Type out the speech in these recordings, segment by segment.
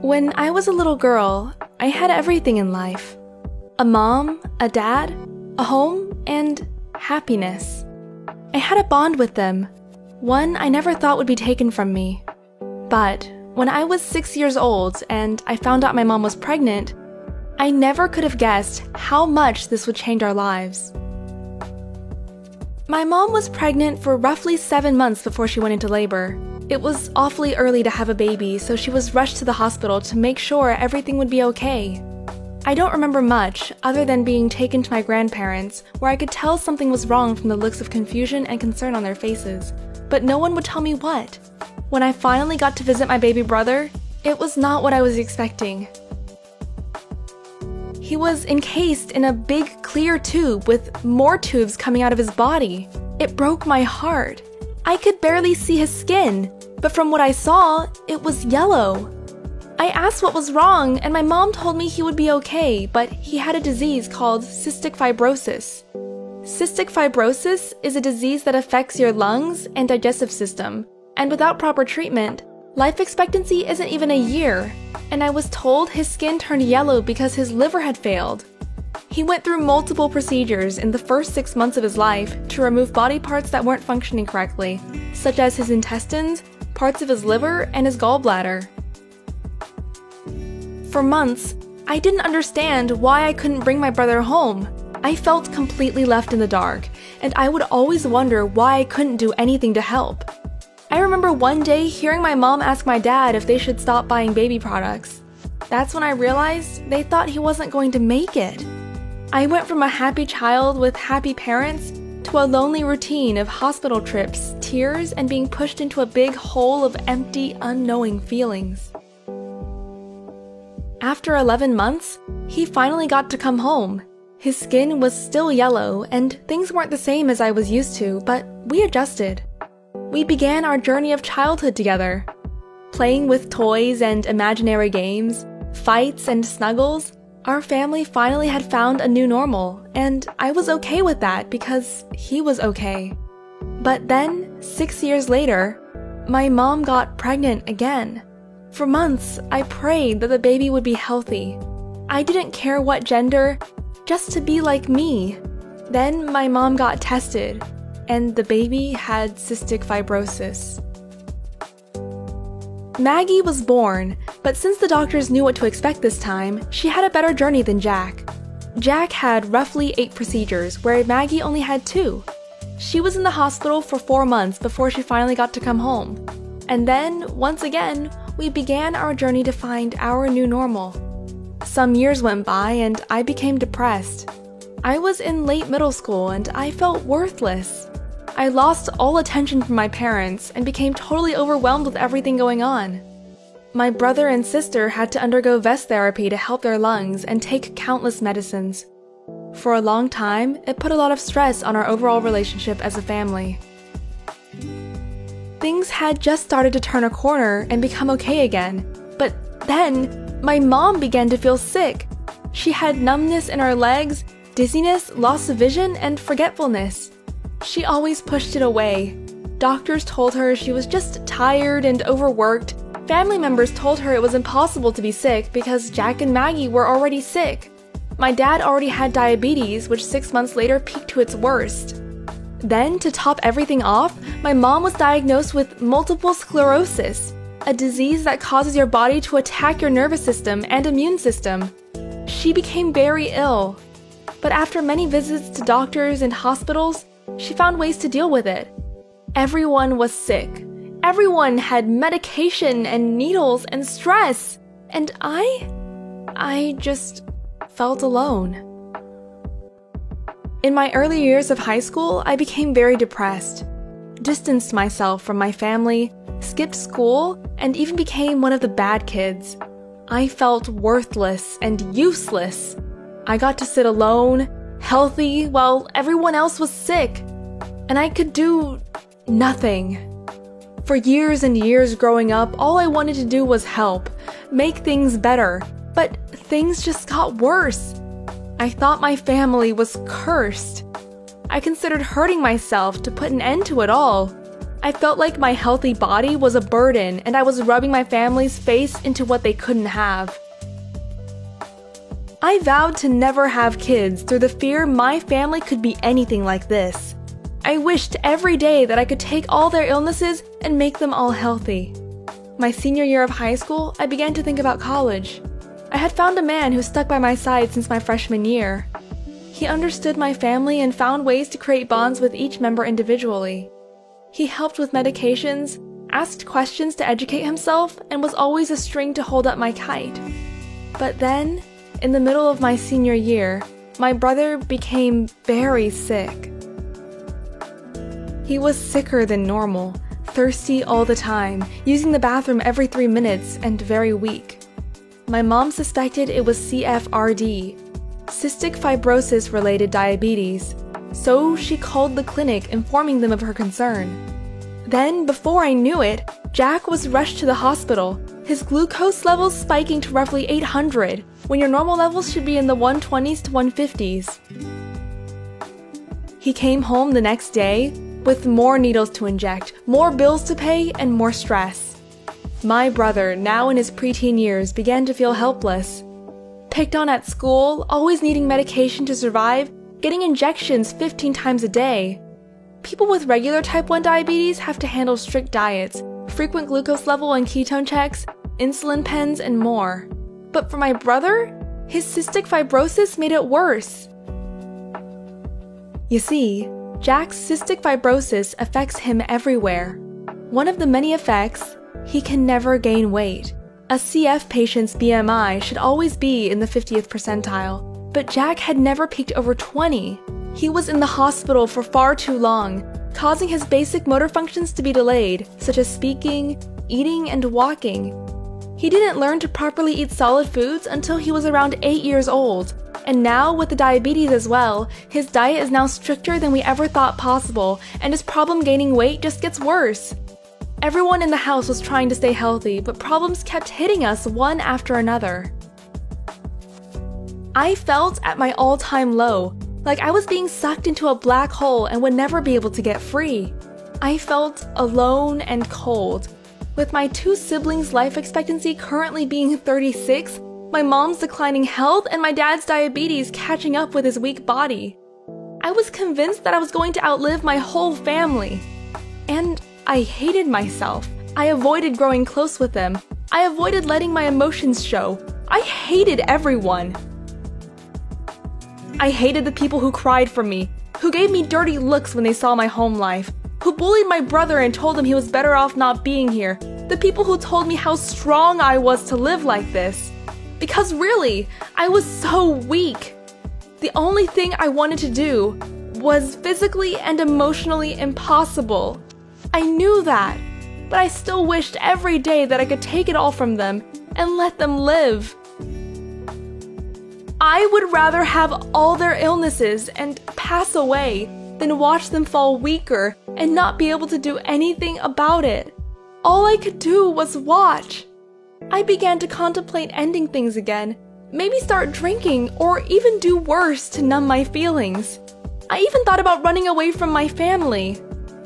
When I was a little girl, I had everything in life. A mom, a dad, a home, and happiness. I had a bond with them, one I never thought would be taken from me. But when I was 6 years old and I found out my mom was pregnant, I never could have guessed how much this would change our lives. My mom was pregnant for roughly 7 months before she went into labor. It was awfully early to have a baby, so she was rushed to the hospital to make sure everything would be okay. I don't remember much, other than being taken to my grandparents, where I could tell something was wrong from the looks of confusion and concern on their faces, but no one would tell me what. When I finally got to visit my baby brother, it was not what I was expecting. He was encased in a big clear tube with more tubes coming out of his body. It broke my heart. I could barely see his skin, but from what I saw, it was yellow. I asked what was wrong, and my mom told me he would be okay, but he had a disease called cystic fibrosis. Cystic fibrosis is a disease that affects your lungs and digestive system, and without proper treatment, life expectancy isn't even a year, and I was told his skin turned yellow because his liver had failed. He went through multiple procedures in the first 6 months of his life to remove body parts that weren't functioning correctly, such as his intestines, parts of his liver, and his gallbladder. For months, I didn't understand why I couldn't bring my brother home. I felt completely left in the dark, and I would always wonder why I couldn't do anything to help. I remember one day hearing my mom ask my dad if they should stop buying baby products. That's when I realized they thought he wasn't going to make it. I went from a happy child with happy parents to a lonely routine of hospital trips, tears, and being pushed into a big hole of empty, unknowing feelings. After 11 months, he finally got to come home. His skin was still yellow, and things weren't the same as I was used to, but we adjusted. We began our journey of childhood together, playing with toys and imaginary games, fights and snuggles. Our family finally had found a new normal, and I was okay with that because he was okay. But then, 6 years later, my mom got pregnant again. For months, I prayed that the baby would be healthy. I didn't care what gender, just to be like me. Then my mom got tested, and the baby had cystic fibrosis. Maggie was born, but since the doctors knew what to expect this time, she had a better journey than Jack. Jack had roughly 8 procedures, where Maggie only had 2. She was in the hospital for 4 months before she finally got to come home. And then, once again, we began our journey to find our new normal. Some years went by and I became depressed. I was in late middle school and I felt worthless. I lost all attention from my parents and became totally overwhelmed with everything going on. My brother and sister had to undergo vest therapy to help their lungs and take countless medicines. For a long time, it put a lot of stress on our overall relationship as a family. Things had just started to turn a corner and become okay again, but then my mom began to feel sick. She had numbness in her legs, dizziness, loss of vision, and forgetfulness. She always pushed it away. Doctors told her she was just tired and overworked. Family members told her it was impossible to be sick because Jack and Maggie were already sick. My dad already had diabetes, which 6 months later peaked to its worst. Then, to top everything off, my mom was diagnosed with multiple sclerosis, a disease that causes your body to attack your nervous system and immune system. She became very ill. But after many visits to doctors and hospitals, she found ways to deal with it. Everyone was sick. Everyone had medication and needles and stress. And I just felt alone. In my early years of high school, I became very depressed, distanced myself from my family, skipped school, and even became one of the bad kids. I felt worthless and useless. I got to sit alone, healthy, while everyone else was sick, and I could do nothing. For years and years growing up, all I wanted to do was help, make things better, but things just got worse. I thought my family was cursed. I considered hurting myself to put an end to it all. I felt like my healthy body was a burden and I was rubbing my family's face into what they couldn't have. I vowed to never have kids through the fear my family could be anything like this. I wished every day that I could take all their illnesses and make them all healthy. My senior year of high school, I began to think about college. I had found a man who stuck by my side since my freshman year. He understood my family and found ways to create bonds with each member individually. He helped with medications, asked questions to educate himself, and was always a string to hold up my kite. But then, in the middle of my senior year, my brother became very sick. He was sicker than normal, thirsty all the time, using the bathroom every 3 minutes, and very weak. My mom suspected it was CFRD, cystic fibrosis-related diabetes, so she called the clinic, informing them of her concern. Then, before I knew it, Jack was rushed to the hospital, his glucose levels spiking to roughly 800, when your normal levels should be in the 120s to 150s. He came home the next day with more needles to inject, more bills to pay, and more stress. My brother, now in his preteen years, began to feel helpless. Picked on at school, always needing medication to survive, getting injections 15 times a day. People with regular type 1 diabetes have to handle strict diets, frequent glucose level and ketone checks, insulin pens, and more. But for my brother, his cystic fibrosis made it worse. You see, Jack's cystic fibrosis affects him everywhere. One of the many effects, he can never gain weight. A CF patient's BMI should always be in the 50th percentile, but Jack had never peaked over 20. He was in the hospital for far too long, causing his basic motor functions to be delayed, such as speaking, eating, and walking. He didn't learn to properly eat solid foods until he was around 8 years old. And now, with the diabetes as well, his diet is now stricter than we ever thought possible, and his problem gaining weight just gets worse. Everyone in the house was trying to stay healthy, but problems kept hitting us one after another. I felt at my all-time low, like I was being sucked into a black hole and would never be able to get free. I felt alone and cold. With my 2 siblings' life expectancy currently being 36, my mom's declining health, and my dad's diabetes catching up with his weak body. I was convinced that I was going to outlive my whole family. And I hated myself. I avoided growing close with them. I avoided letting my emotions show. I hated everyone. I hated the people who cried for me, who gave me dirty looks when they saw my home life, who bullied my brother and told him he was better off not being here, the people who told me how strong I was to live like this. Because really, I was so weak. The only thing I wanted to do was physically and emotionally impossible. I knew that, but I still wished every day that I could take it all from them and let them live. I would rather have all their illnesses and pass away than watch them fall weaker and not be able to do anything about it. All I could do was watch. I began to contemplate ending things again, maybe start drinking or even do worse to numb my feelings. I even thought about running away from my family.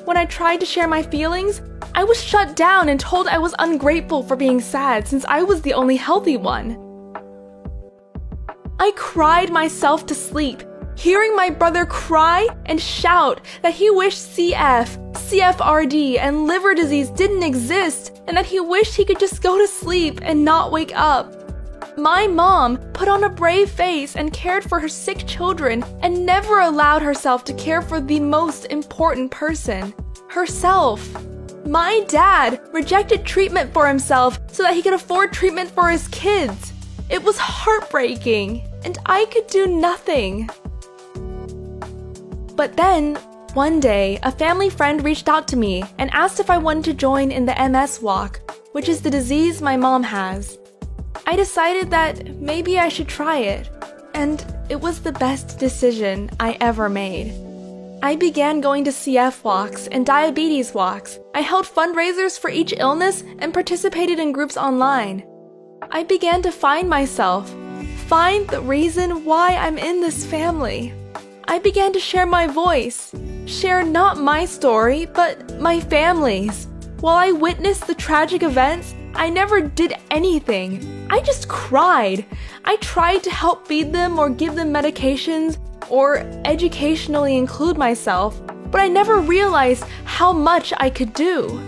When I tried to share my feelings, I was shut down and told I was ungrateful for being sad since I was the only healthy one. I cried myself to sleep, hearing my brother cry and shout that he wished CF, CFRD, and liver disease didn't exist, and that he wished he could just go to sleep and not wake up. My mom put on a brave face and cared for her sick children and never allowed herself to care for the most important person, herself. My dad rejected treatment for himself so that he could afford treatment for his kids. It was heartbreaking, and I could do nothing. But then, one day, a family friend reached out to me and asked if I wanted to join in the MS walk, which is the disease my mom has. I decided that maybe I should try it, and it was the best decision I ever made. I began going to CF walks and diabetes walks. I held fundraisers for each illness and participated in groups online. I began to find myself, find the reason why I'm in this family. I began to share my voice, share not my story, but my family's. While I witnessed the tragic events, I never did anything. I just cried. I tried to help feed them or give them medications or educationally include myself, but I never realized how much I could do.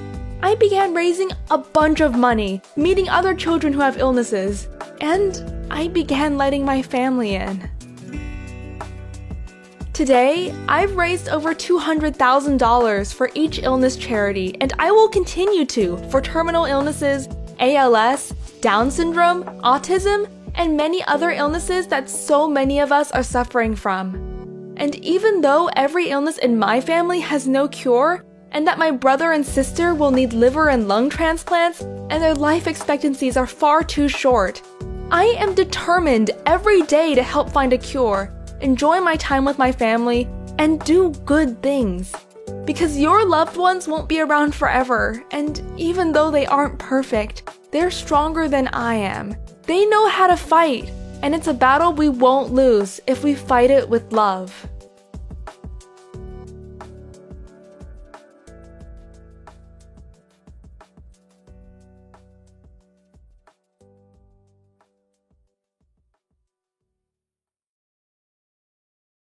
I began raising a bunch of money, meeting other children who have illnesses, and I began letting my family in. Today, I've raised over $200,000 for each illness charity, and I will continue to for terminal illnesses, ALS, Down syndrome, autism, and many other illnesses that so many of us are suffering from. And even though every illness in my family has no cure, and that my brother and sister will need liver and lung transplants, and their life expectancies are far too short, I am determined every day to help find a cure, enjoy my time with my family, and do good things. Because your loved ones won't be around forever, and even though they aren't perfect, they're stronger than I am. They know how to fight, and it's a battle we won't lose if we fight it with love.